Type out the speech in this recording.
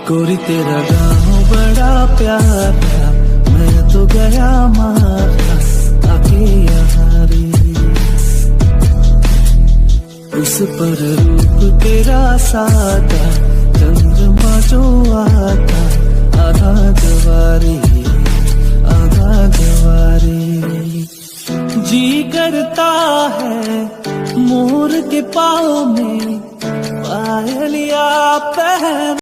गोरी तेरा गाँव बड़ा प्यारा, मैं तो गया मारा आके यहाँ रे। उस पर रूप तेरा सादा, चंद्रमा जो आता आधा जवारी आधा जवारी। जी करता है मोर के पाँव में पायलिया पहन